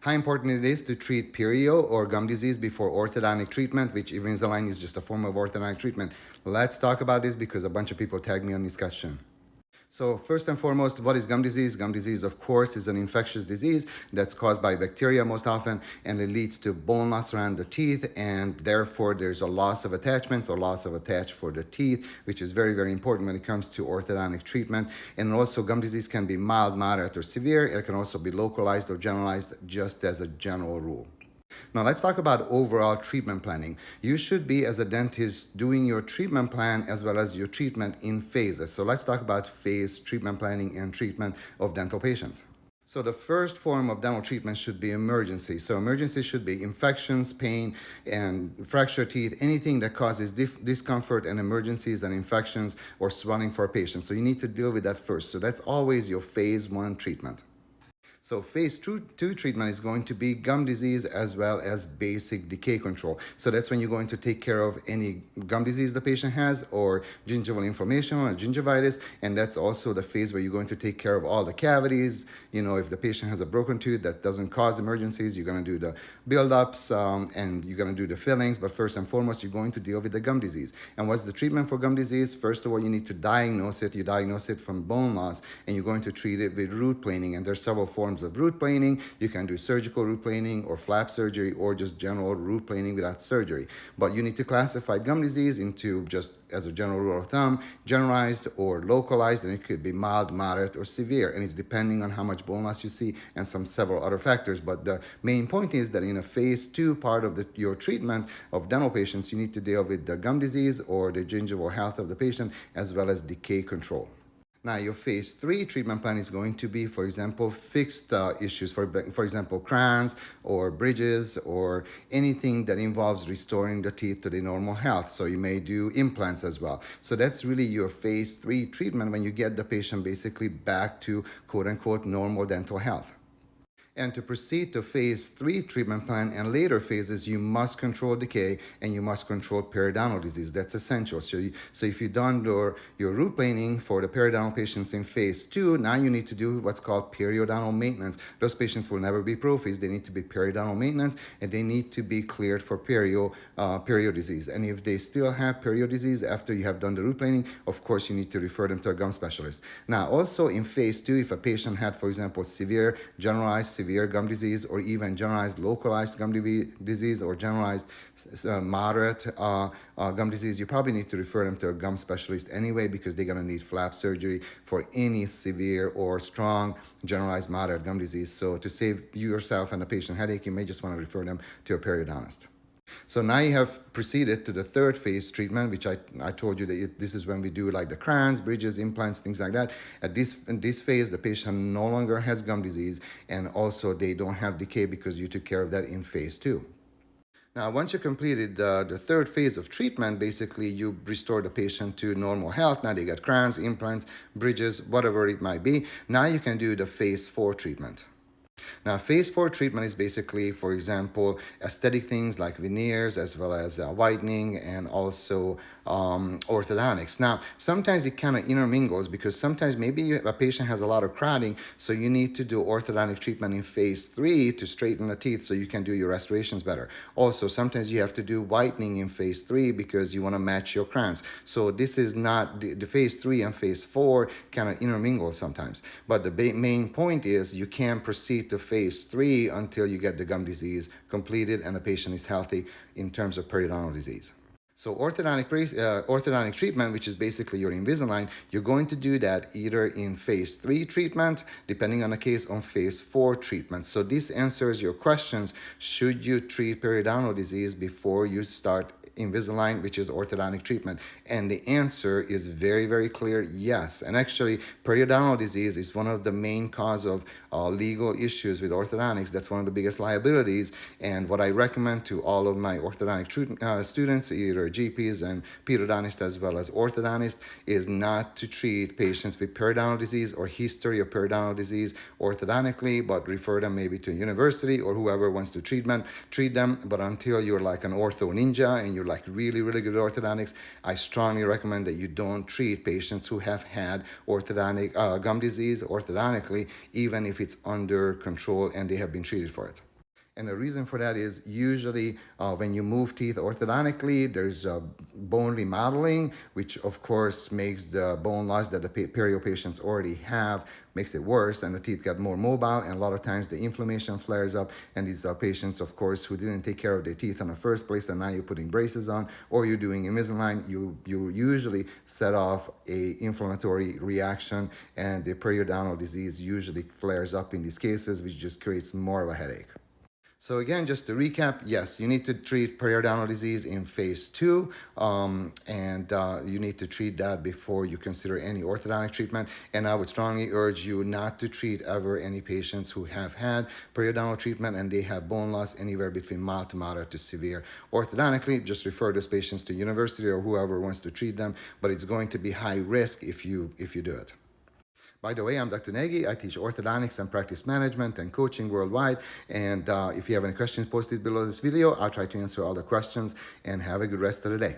How important it is to treat perio or gum disease before orthodontic treatment, which Invisalign is just a form of orthodontic treatment. Let's talk about this because a bunch of people tagged me on this question. So first and foremost, what is gum disease? Gum disease, of course, is an infectious disease that's caused by bacteria most often, and it leads to bone loss around the teeth, and therefore there's a loss of attachments or loss of attach for the teeth, which is very, very important when it comes to orthodontic treatment. And also gum disease can be mild, moderate, or severe. It can also be localized or generalized, just as a general rule. Now let's talk about overall treatment planning. You should be, as a dentist, doing your treatment plan as well as your treatment in phases. So let's talk about phase treatment planning and treatment of dental patients. So the first form of dental treatment should be emergency. So emergency should be infections, pain, and fractured teeth, anything that causes discomfort and emergencies and infections or swelling for a patient. So you need to deal with that first. So that's always your phase 1 treatment. So phase 2 treatment is going to be gum disease as well as basic decay control. So that's when you're going to take care of any gum disease the patient has or gingival inflammation or gingivitis. And that's also the phase where you're going to take care of all the cavities. You know, if the patient has a broken tooth that doesn't cause emergencies, you're going to do the buildups and you're going to do the fillings. But first and foremost, you're going to deal with the gum disease. And what's the treatment for gum disease? First of all, you need to diagnose it. You diagnose it from bone loss and you're going to treat it with root planing. And there's several forms of root planing. You can do surgical root planing or flap surgery or just general root planing without surgery. But you need to classify gum disease into, just as a general rule of thumb, generalized or localized, and it could be mild, moderate, or severe. And it's depending on how much bone loss you see and several other factors. But the main point is that in a phase 2 part of your treatment of dental patients, you need to deal with the gum disease or the gingival health of the patient as well as decay control. Now, your phase 3 treatment plan is going to be, for example, fixed issues, for example, crowns or bridges or anything that involves restoring the teeth to the normal health. So you may do implants as well. So that's really your phase 3 treatment when you get the patient basically back to quote unquote normal dental health. And to proceed to phase 3 treatment plan and later phases, you must control decay and you must control periodontal disease. That's essential. So if you've done your root planing for the periodontal patients in phase 2, now you need to do what's called periodontal maintenance. Those patients will never be prophies. They need to be periodontal maintenance and they need to be cleared for perio disease. And if they still have perio disease after you have done the root planing, of course, you need to refer them to a gum specialist. Now, also in phase 2, if a patient had, for example, generalized severe gum disease or even generalized localized gum disease or generalized moderate gum disease, you probably need to refer them to a gum specialist anyway because they're going to need flap surgery for any severe or strong generalized moderate gum disease. So to save you yourself and the patient headache, you may just want to refer them to a periodontist. So now you have proceeded to the third phase treatment, which I told you that this is when we do like the crowns, bridges, implants, things like that. In this phase, the patient no longer has gum disease and also they don't have decay because you took care of that in phase 2. Now, once you completed the third phase of treatment, basically you restore the patient to normal health. Now they got crowns, implants, bridges, whatever it might be. Now you can do the phase 4 treatment. Now, phase 4 treatment is basically, for example, aesthetic things like veneers as well as whitening and also orthodontics. Now, sometimes it kind of intermingles because sometimes maybe a patient has a lot of crowding, so you need to do orthodontic treatment in phase 3 to straighten the teeth so you can do your restorations better. Also, sometimes you have to do whitening in phase 3 because you want to match your crowns. So this is not, the phase 3 and phase 4 kind of intermingle sometimes. But the main point is you can't proceed to phase 3 until you get the gum disease completed and the patient is healthy in terms of periodontal disease. So orthodontic treatment, which is basically your Invisalign, you're going to do that either in phase 3 treatment, depending on the case, on phase 4 treatment. So this answers your questions. Should you treat periodontal disease before you start Invisalign, which is orthodontic treatment? And the answer is very, very clear, yes. And actually, periodontal disease is one of the main cause of legal issues with orthodontics. That's one of the biggest liabilities. And what I recommend to all of my orthodontic students, either GPs and periodontists as well as orthodontists, is not to treat patients with periodontal disease or history of periodontal disease orthodontically, but refer them maybe to a university or whoever wants to treat them. But until you're like an ortho ninja and you're like really, really good at orthodontics, I strongly recommend that you don't treat patients who have had orthodontic gum disease orthodontically, even if it's under control and they have been treated for it. And the reason for that is usually when you move teeth orthodontically, there's bone remodeling, which of course makes the bone loss that the perio patients already have, makes it worse, and the teeth get more mobile, and a lot of times the inflammation flares up, and these are patients, of course, who didn't take care of their teeth in the first place, and now you're putting braces on, or you're doing Invisalign, you usually set off a inflammatory reaction, and the periodontal disease usually flares up in these cases, which just creates more of a headache. So again, just to recap, yes, you need to treat periodontal disease in phase 2, and you need to treat that before you consider any orthodontic treatment. And I would strongly urge you not to treat ever any patients who have had periodontal treatment and they have bone loss anywhere between mild to moderate to severe. Orthodontically, just refer those patients to university or whoever wants to treat them, but it's going to be high risk if you do it. By the way, I'm Dr. Nagy. I teach orthodontics and practice management and coaching worldwide. And if you have any questions, post it below this video. I'll try to answer all the questions, and have a good rest of the day.